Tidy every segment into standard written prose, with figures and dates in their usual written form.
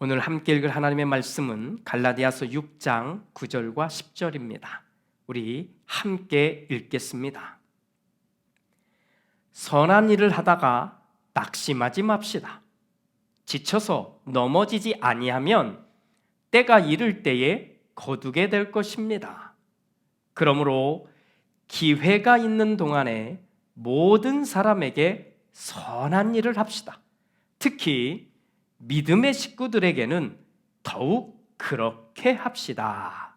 오늘 함께 읽을 하나님의 말씀은 갈라디아서 6장 9절과 10절입니다. 우리 함께 읽겠습니다. 선한 일을 하다가 낙심하지 맙시다. 지쳐서 넘어지지 아니하면 때가 이를 때에 거두게 될 것입니다. 그러므로 기회가 있는 동안에 모든 사람에게 선한 일을 합시다. 특히 믿음의 식구들에게는 더욱 그렇게 합시다.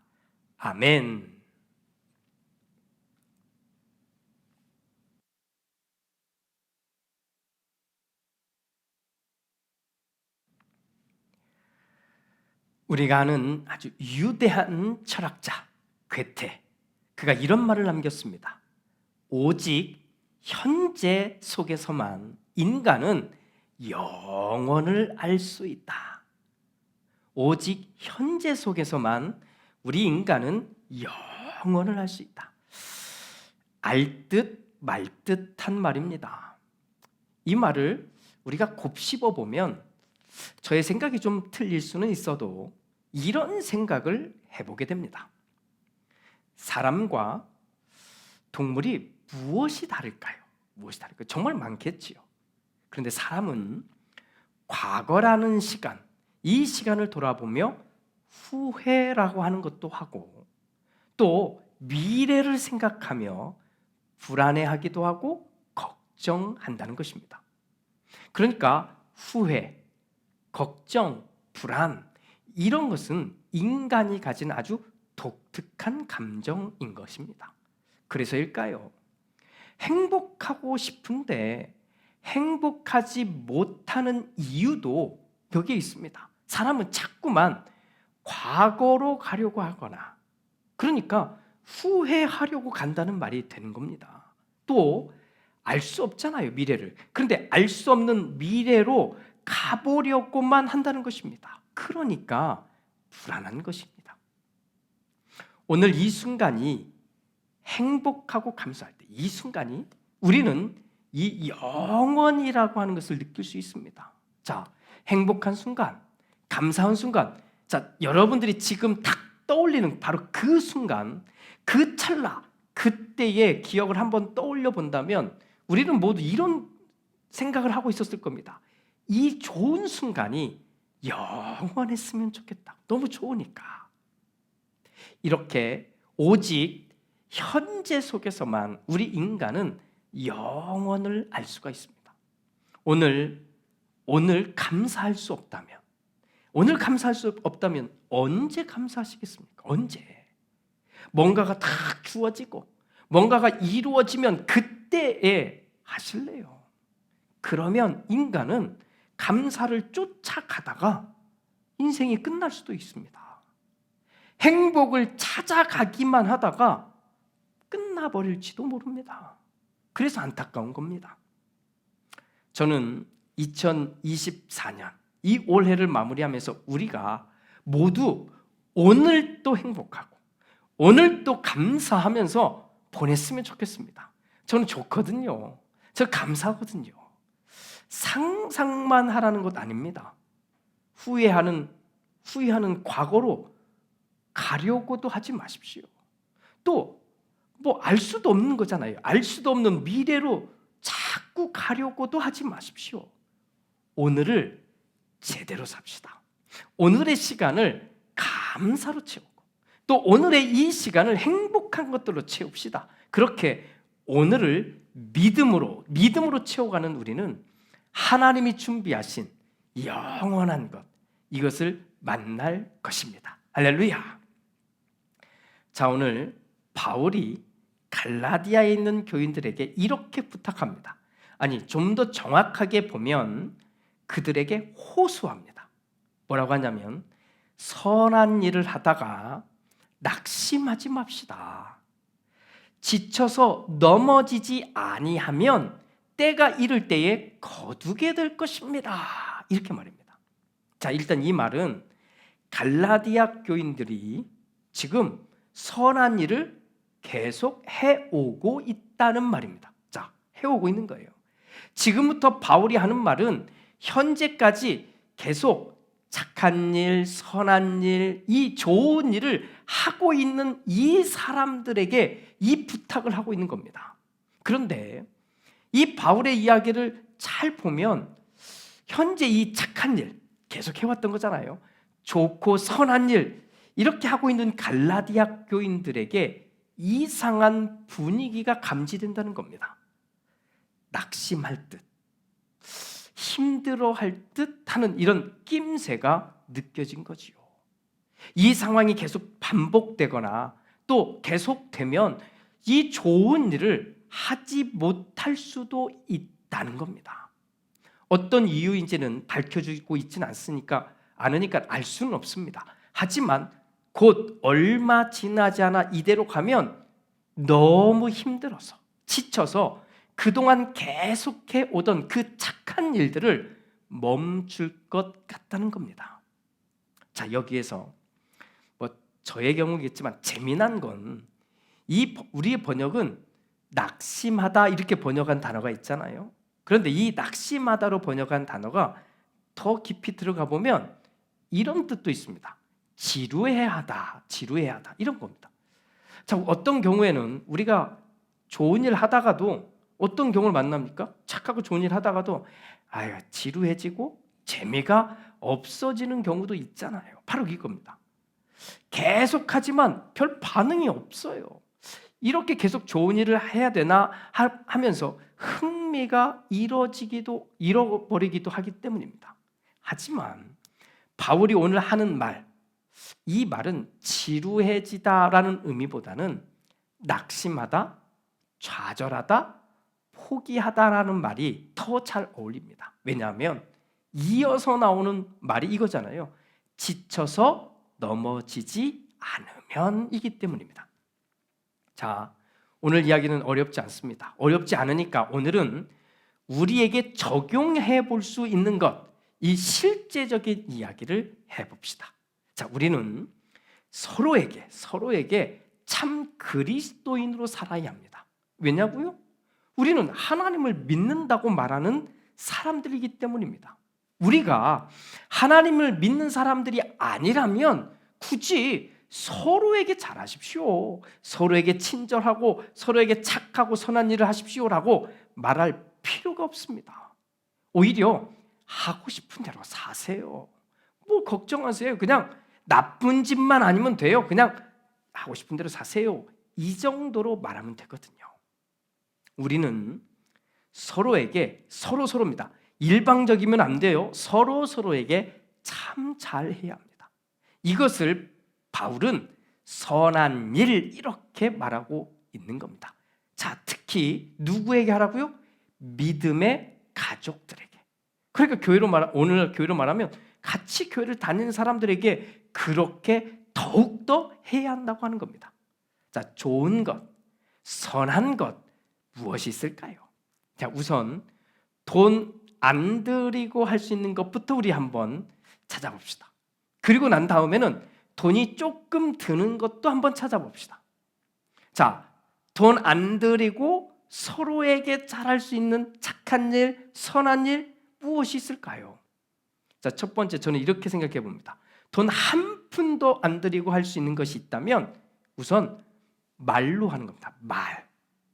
아멘. 우리가 아는 아주 위대한 철학자 괴테, 그가 이런 말을 남겼습니다. 오직 현재 속에서만 인간은 영원을 알 수 있다. 오직 현재 속에서만 우리 인간은 영원을 알 수 있다. 알 듯 말 듯한 말입니다. 이 말을 우리가 곱씹어 보면 저의 생각이 좀 틀릴 수는 있어도 이런 생각을 해보게 됩니다. 사람과 동물이 무엇이 다를까요? 무엇이 다를까요? 정말 많겠지요. 그런데 사람은 과거라는 시간, 이 시간을 돌아보며 후회라고 하는 것도 하고, 또 미래를 생각하며 불안해하기도 하고 걱정한다는 것입니다. 그러니까 후회, 걱정, 불안, 이런 것은 인간이 가진 아주 독특한 감정인 것입니다. 그래서일까요? 행복하고 싶은데 행복하지 못하는 이유도 여기에 있습니다. 사람은 자꾸만 과거로 가려고 하거나, 그러니까 후회하려고 간다는 말이 되는 겁니다. 또 알 수 없잖아요, 미래를. 그런데 알 수 없는 미래로 가보려고만 한다는 것입니다. 그러니까 불안한 것입니다. 오늘 이 순간이 행복하고 감사할 때, 이 순간이 우리는 이 영원이라고 하는 것을 느낄 수 있습니다. 자, 행복한 순간, 감사한 순간, 자, 여러분들이 지금 딱 떠올리는 바로 그 순간, 그 찰나, 그때의 기억을 한번 떠올려 본다면 우리는 모두 이런 생각을 하고 있었을 겁니다. 이 좋은 순간이 영원했으면 좋겠다. 너무 좋으니까. 이렇게 오직 현재 속에서만 우리 인간은 영원을 알 수가 있습니다. 오늘 감사할 수 없다면, 오늘 감사할 수 없다면 언제 감사하시겠습니까? 언제? 뭔가가 다 주어지고 뭔가가 이루어지면 그때에 하실래요? 그러면 인간은 감사를 쫓아가다가 인생이 끝날 수도 있습니다. 행복을 찾아가기만 하다가 끝나버릴지도 모릅니다. 그래서 안타까운 겁니다. 저는 2024년 이 올해를 마무리하면서 우리가 모두 오늘 또 행복하고 오늘 또 감사하면서 보냈으면 좋겠습니다. 저는 좋거든요. 저 감사하거든요. 상상만 하라는 것 아닙니다. 후회하는 과거로 가려고도 하지 마십시오. 또 뭐 알 수도 없는 거잖아요. 알 수도 없는 미래로 자꾸 가려고도 하지 마십시오. 오늘을 제대로 삽시다. 오늘의 시간을 감사로 채우고 또 오늘의 이 시간을 행복한 것들로 채웁시다. 그렇게 오늘을 믿음으로 채워가는 우리는 하나님이 준비하신 영원한 것, 이것을 만날 것입니다. 할렐루야. 자, 오늘 바울이 갈라디아에 있는 교인들에게 이렇게 부탁합니다. 아니, 좀 더 정확하게 보면 그들에게 호소합니다. 뭐라고 하냐면 선한 일을 하다가 낙심하지 맙시다. 지쳐서 넘어지지 아니하면 때가 이를 때에 거두게 될 것입니다. 이렇게 말입니다. 자, 일단 이 말은 갈라디아 교인들이 지금 선한 일을 계속 해오고 있다는 말입니다. 자, 해오고 있는 거예요. 지금부터 바울이 하는 말은 현재까지 계속 착한 일, 선한 일, 이 좋은 일을 하고 있는 이 사람들에게 이 부탁을 하고 있는 겁니다. 그런데 이 바울의 이야기를 잘 보면 현재 이 착한 일 계속 해왔던 거잖아요. 좋고 선한 일 이렇게 하고 있는 갈라디아 교인들에게 이상한 분위기가 감지된다는 겁니다. 낙심할 듯, 힘들어할 듯 하는 이런 낌새가 느껴진 거지요. 이 상황이 계속 반복되거나 또 계속되면 이 좋은 일을 하지 못할 수도 있다는 겁니다. 어떤 이유인지는 밝혀주고 있지는 않으니까 알 수는 없습니다. 하지만 곧 얼마 지나지 않아 이대로 가면 너무 힘들어서 지쳐서 그동안 계속해 오던 그 착한 일들을 멈출 것 같다는 겁니다. 자, 여기에서 저의 경우겠지만 재미난 건 우리의 번역은 낙심하다 이렇게 번역한 단어가 있잖아요. 그런데 이 낙심하다로 번역한 단어가 더 깊이 들어가 보면 이런 뜻도 있습니다. 지루해하다 이런 겁니다. 자, 어떤 경우에는 우리가 좋은 일 하다가도 어떤 경우를 만납니까? 착하고 좋은 일 하다가도 지루해지고 재미가 없어지는 경우도 있잖아요. 바로 이겁니다. 계속하지만 별 반응이 없어요. 이렇게 계속 좋은 일을 해야 되나 하면서 흥미가 잃어버리기도 하기 때문입니다. 하지만 바울이 오늘 하는 이 말은 지루해지다라는 의미보다는 낙심하다, 좌절하다, 포기하다라는 말이 더 잘 어울립니다. 왜냐하면 이어서 나오는 말이 이거잖아요. 지쳐서 넘어지지 않으면이기 때문입니다. 자, 오늘 이야기는 어렵지 않습니다. 어렵지 않으니까 오늘은 우리에게 적용해 볼 수 있는 것, 이 실제적인 이야기를 해봅시다. 자, 우리는 서로에게 참 그리스도인으로 살아야 합니다. 왜냐고요? 우리는 하나님을 믿는다고 말하는 사람들이기 때문입니다. 우리가 하나님을 믿는 사람들이 아니라면 굳이 서로에게 잘하십시오, 서로에게 친절하고 서로에게 착하고 선한 일을 하십시오라고 말할 필요가 없습니다. 오히려 하고 싶은 대로 사세요. 뭐 걱정하세요. 그냥 나쁜 짓만 아니면 돼요. 그냥 하고 싶은 대로 사세요. 이 정도로 말하면 되거든요. 우리는 서로입니다. 일방적이면 안 돼요. 서로에게 참 잘해야 합니다. 이것을 바울은 선한 일 이렇게 말하고 있는 겁니다. 자, 특히 누구에게 하라고요? 믿음의 가족들에게. 그러니까 오늘 교회로 말하면 같이 교회를 다니는 사람들에게 그렇게 더욱더 해야 한다고 하는 겁니다. 자, 좋은 것, 선한 것 무엇이 있을까요? 자, 우선 돈 안 들이고 할 수 있는 것부터 우리 한번 찾아봅시다. 그리고 난 다음에는 돈이 조금 드는 것도 한번 찾아봅시다. 자, 돈 안 들이고 서로에게 잘할 수 있는 착한 일, 선한 일 무엇이 있을까요? 자, 첫 번째 저는 이렇게 생각해 봅니다. 돈 한 푼도 안 들이고 할 수 있는 것이 있다면 우선 말로 하는 겁니다. 말.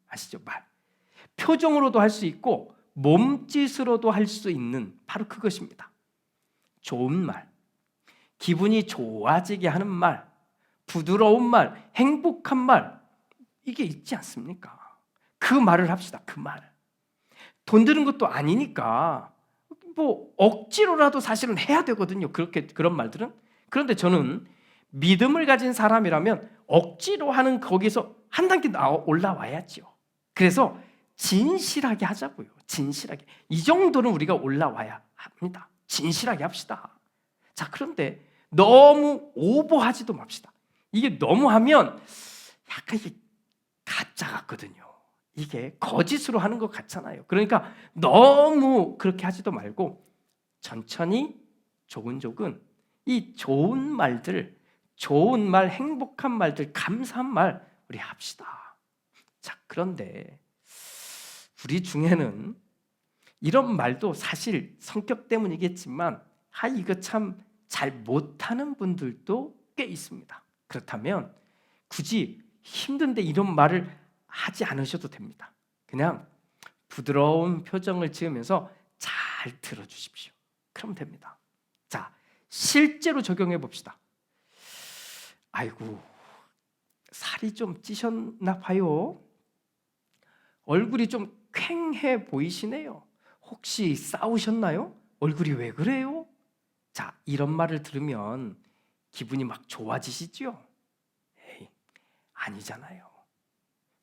아시죠? 말. 표정으로도 할 수 있고 몸짓으로도 할 수 있는 바로 그것입니다. 좋은 말, 기분이 좋아지게 하는 말, 부드러운 말, 행복한 말, 이게 있지 않습니까? 그 말을 합시다. 그 말. 돈 드는 것도 아니니까 뭐 억지로라도 사실은 해야 되거든요. 그런 말들은. 그런데 저는 믿음을 가진 사람이라면 억지로 하는 거기서 한 단계 올라와야죠. 그래서 진실하게 하자고요. 진실하게. 이 정도는 우리가 올라와야 합니다. 진실하게 합시다. 자, 그런데 너무 오버하지도 맙시다. 이게 너무 하면 약간 이게 가짜 같거든요. 이게 거짓으로 하는 것 같잖아요. 그러니까 너무 그렇게 하지도 말고 천천히 조근조근 이 좋은 말들, 좋은 말, 행복한 말들, 감사한 말 우리 합시다. 자, 그런데 우리 중에는 이런 말도 사실 성격 때문이겠지만 이거 참 잘 못하는 분들도 꽤 있습니다. 그렇다면 굳이 힘든데 이런 말을 하지 않으셔도 됩니다. 그냥 부드러운 표정을 지으면서 잘 들어주십시오. 그럼 됩니다. 자, 실제로 적용해 봅시다. 아이고, 살이 좀 찌셨나 봐요. 얼굴이 좀 퀭해 보이시네요. 혹시 싸우셨나요? 얼굴이 왜 그래요? 자, 이런 말을 들으면 기분이 막 좋아지시죠? 에이, 아니잖아요.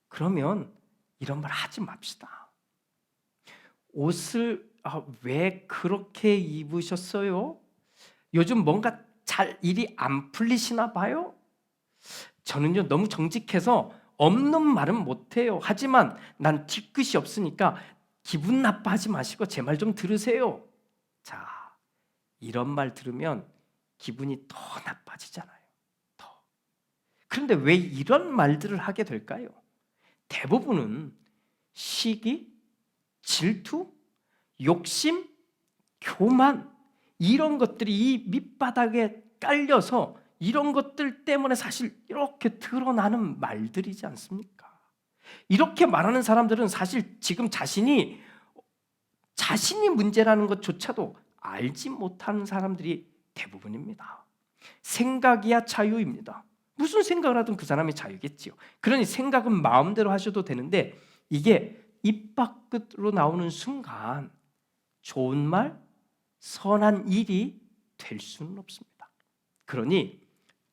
그러면 이런 말 하지 맙시다. 옷을 왜 그렇게 입으셨어요? 요즘 뭔가 잘 일이 안 풀리시나 봐요? 저는요 너무 정직해서 없는 말은 못해요. 하지만 난 뒤끝이 없으니까 기분 나빠하지 마시고 제 말 좀 들으세요. 자, 이런 말 들으면 기분이 더 나빠지잖아요. 더. 그런데 왜 이런 말들을 하게 될까요? 대부분은 시기, 질투, 욕심, 교만 이런 것들이 이 밑바닥에 깔려서 이런 것들 때문에 사실 이렇게 드러나는 말들이지 않습니까? 이렇게 말하는 사람들은 사실 지금 자신이 문제라는 것조차도 알지 못하는 사람들이 대부분입니다. 생각이야 자유입니다. 무슨 생각을 하든 그 사람이 자유겠지요. 그러니 생각은 마음대로 하셔도 되는데 이게 입 밖으로 나오는 순간 좋은 말, 선한 일이 될 수는 없습니다. 그러니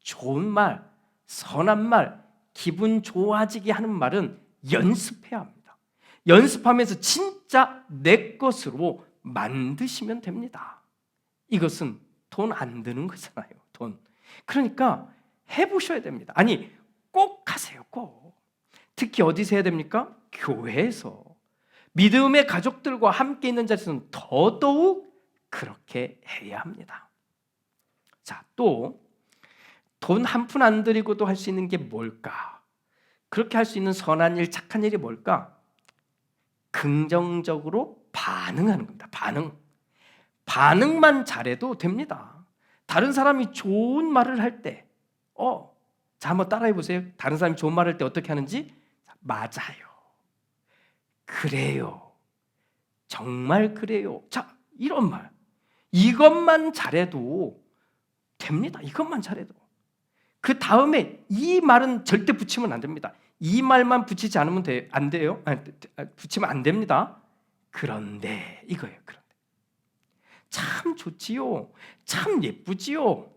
좋은 말, 선한 말, 기분 좋아지게 하는 말은 연습해야 합니다. 연습하면서 진짜 내 것으로 만드시면 됩니다. 이것은 돈 안 드는 거잖아요. 돈. 그러니까 해보셔야 됩니다. 아니 꼭 하세요. 꼭. 특히 어디서 해야 됩니까? 교회에서. 믿음의 가족들과 함께 있는 자리에서는 더더욱 그렇게 해야 합니다. 자, 또 돈 한 푼 안 들이고도 할 수 있는 게 뭘까? 그렇게 할 수 있는 선한 일, 착한 일이 뭘까? 긍정적으로 반응하는 겁니다. 반응만 잘해도 됩니다. 다른 사람이 좋은 말을 할 때, 자, 한번 따라해 보세요. 다른 사람이 좋은 말을 할 때 어떻게 하는지? 맞아요. 그래요. 정말 그래요. 자, 이런 말. 이것만 잘해도 됩니다. 이것만 잘해도. 그 다음에 이 말은 절대 붙이면 안 됩니다. 이 말만 붙이지 않으면 안 돼요. 붙이면 안 됩니다. 그런데 이거예요. 그런데 참 좋지요. 참 예쁘지요.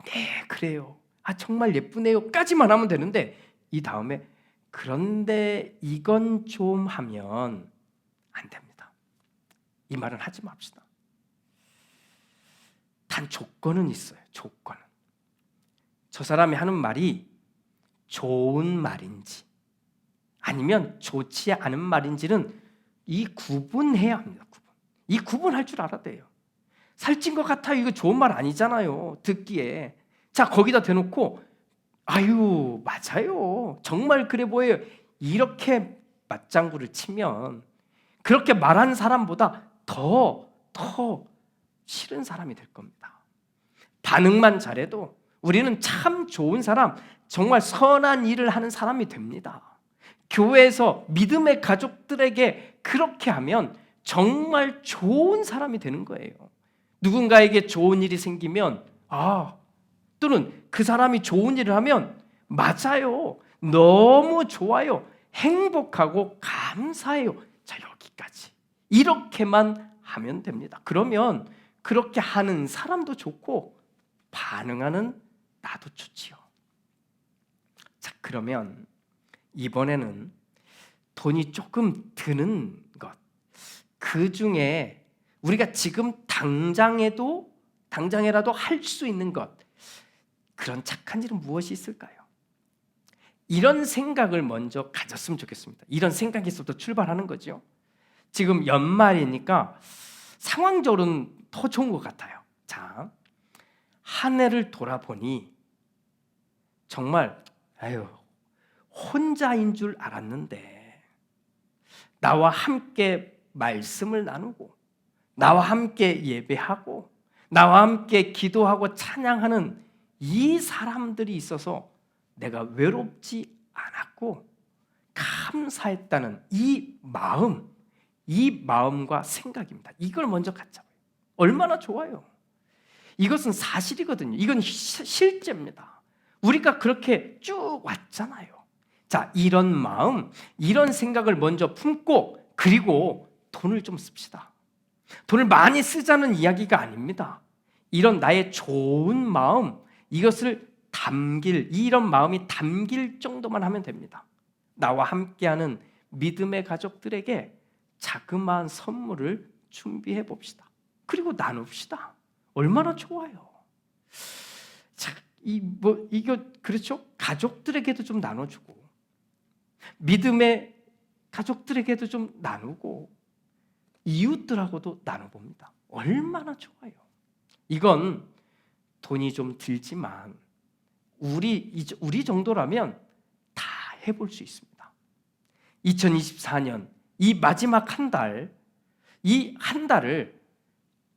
네, 그래요. 정말 예쁘네요.까지만 하면 되는데 이 다음에 그런데 이건 좀 하면 안 됩니다. 이 말은 하지 맙시다. 단 조건은 있어요. 조건은. 저 사람이 하는 말이 좋은 말인지 아니면 좋지 않은 말인지는 이 구분해야 합니다. 이 구분할 줄 알아야 돼요. 살찐 것 같아요. 이거 좋은 말 아니잖아요. 듣기에. 자, 거기다 대놓고 아유 맞아요. 정말 그래 보여요. 이렇게 맞장구를 치면 그렇게 말하는 사람보다 더 싫은 사람이 될 겁니다. 반응만 잘해도 우리는 참 좋은 사람, 정말 선한 일을 하는 사람이 됩니다. 교회에서 믿음의 가족들에게 그렇게 하면 정말 좋은 사람이 되는 거예요. 누군가에게 좋은 일이 생기면 또는 그 사람이 좋은 일을 하면 맞아요. 너무 좋아요. 행복하고 감사해요. 자, 여기까지. 이렇게만 하면 됩니다. 그러면 그렇게 하는 사람도 좋고 반응하는 나도 좋지요. 자, 그러면 이번에는 돈이 조금 드는 것, 그 중에 우리가 지금 당장이라도 할 수 있는 것, 그런 착한 일은 무엇이 있을까요? 이런 생각을 먼저 가졌으면 좋겠습니다. 이런 생각에서부터 출발하는 거죠. 지금 연말이니까 상황적으로는 더 좋은 것 같아요. 자, 한 해를 돌아보니 정말 혼자인 줄 알았는데 나와 함께 말씀을 나누고 나와 함께 예배하고 나와 함께 기도하고 찬양하는 이 사람들이 있어서 내가 외롭지 않았고 감사했다는 이 마음과 생각입니다. 이걸 먼저 갖자고요. 얼마나 좋아요. 이것은 사실이거든요. 이건 실제입니다. 우리가 그렇게 쭉 왔잖아요. 자, 이런 마음, 이런 생각을 먼저 품고, 그리고 돈을 좀 씁시다. 돈을 많이 쓰자는 이야기가 아닙니다. 이런 나의 좋은 마음, 이것을 이런 마음이 담길 정도만 하면 됩니다. 나와 함께하는 믿음의 가족들에게 자그마한 선물을 준비해 봅시다. 그리고 나눕시다. 얼마나 좋아요. 자, 이거 그렇죠? 가족들에게도 좀 나눠주고, 믿음의 가족들에게도 좀 나누고, 이웃들하고도 나눠봅니다. 얼마나 좋아요. 이건 돈이 좀 들지만 우리 정도라면 다 해볼 수 있습니다. 2024년 이 마지막 한 달, 이 한 달을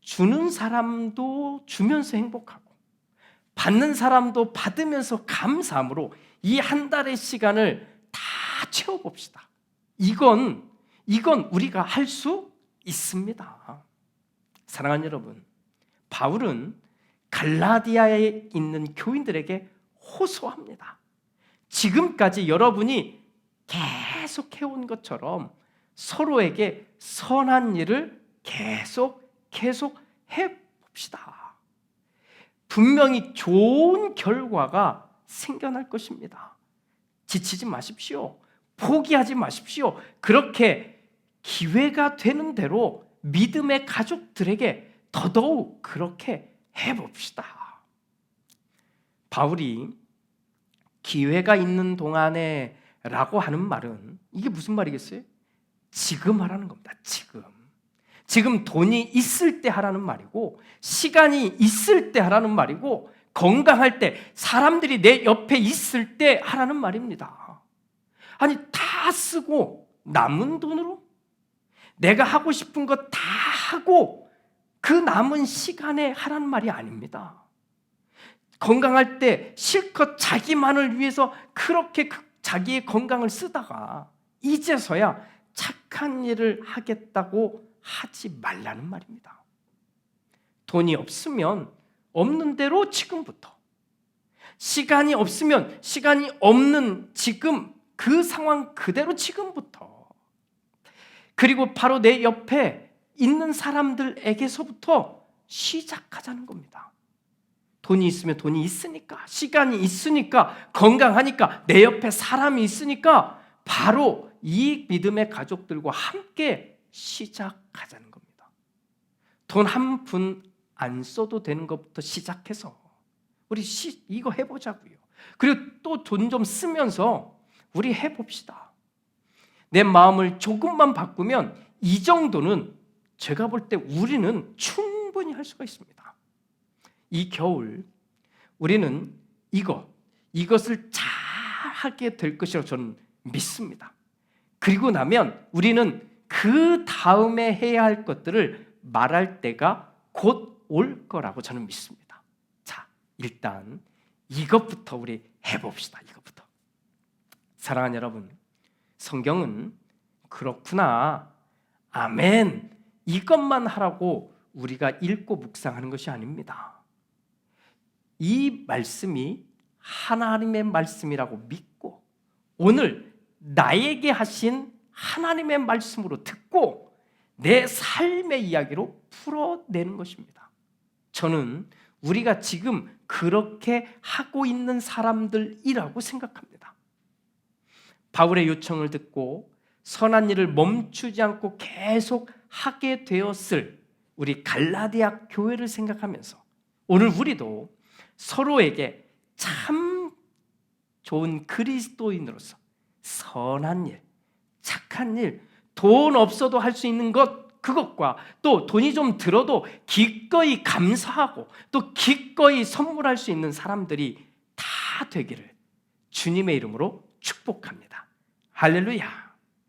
주는 사람도 주면서 행복하고 받는 사람도 받으면서 감사함으로 이 한 달의 시간을 다 채워봅시다. 이건 우리가 할 수 있습니다. 사랑하는 여러분, 바울은 갈라디아에 있는 교인들에게 호소합니다. 지금까지 여러분이 계속 해온 것처럼 서로에게 선한 일을 계속 해봅시다. 분명히 좋은 결과가 생겨날 것입니다. 지치지 마십시오. 포기하지 마십시오. 그렇게 기회가 되는 대로 믿음의 가족들에게 더더욱 그렇게 해봅시다. 바울이 기회가 있는 동안에 라고 하는 말은 이게 무슨 말이겠어요? 지금 하라는 겁니다. 지금 돈이 있을 때 하라는 말이고, 시간이 있을 때 하라는 말이고, 건강할 때, 사람들이 내 옆에 있을 때 하라는 말입니다. 아니, 다 쓰고 남은 돈으로 내가 하고 싶은 거 다 하고 그 남은 시간에 하라는 말이 아닙니다. 건강할 때 실컷 자기만을 위해서 그렇게 자기의 건강을 쓰다가 이제서야 착한 일을 하겠다고 하지 말라는 말입니다. 돈이 없으면 없는 대로 지금부터, 시간이 없으면 시간이 없는 지금 그 상황 그대로 지금부터, 그리고 바로 내 옆에 있는 사람들에게서부터 시작하자는 겁니다. 돈이 있으면 돈이 있으니까, 시간이 있으니까, 건강하니까, 내 옆에 사람이 있으니까 바로 이 믿음의 가족들과 함께 시작하자는 겁니다. 돈 한 푼 안 써도 되는 것부터 시작해서 우리 이거 해보자고요. 그리고 또 돈 좀 쓰면서 우리 해봅시다. 내 마음을 조금만 바꾸면 이 정도는 제가 볼 때 우리는 충분히 할 수가 있습니다. 이 겨울 우리는 이것을 잘 하게 될 것이라고 저는 믿습니다. 그리고 나면 우리는 그 다음에 해야 할 것들을 말할 때가 곧 올 거라고 저는 믿습니다. 자, 일단 이것부터 우리 해봅시다. 이것부터. 사랑하는 여러분, 성경은 그렇구나, 아멘, 이것만 하라고 우리가 읽고 묵상하는 것이 아닙니다. 이 말씀이 하나님의 말씀이라고 믿고 오늘 나에게 하신 하나님의 말씀으로 듣고 내 삶의 이야기로 풀어내는 것입니다. 저는 우리가 지금 그렇게 하고 있는 사람들이라고 생각합니다. 바울의 요청을 듣고 선한 일을 멈추지 않고 계속 하게 되었을 우리 갈라디아 교회를 생각하면서 오늘 우리도 서로에게 참 좋은 그리스도인으로서 선한 일, 착한 일, 돈 없어도 할 수 있는 그것과 또 돈이 좀 들어도 기꺼이 감사하고 또 기꺼이 선물할 수 있는 사람들이 다 되기를 주님의 이름으로 축복합니다. 할렐루야.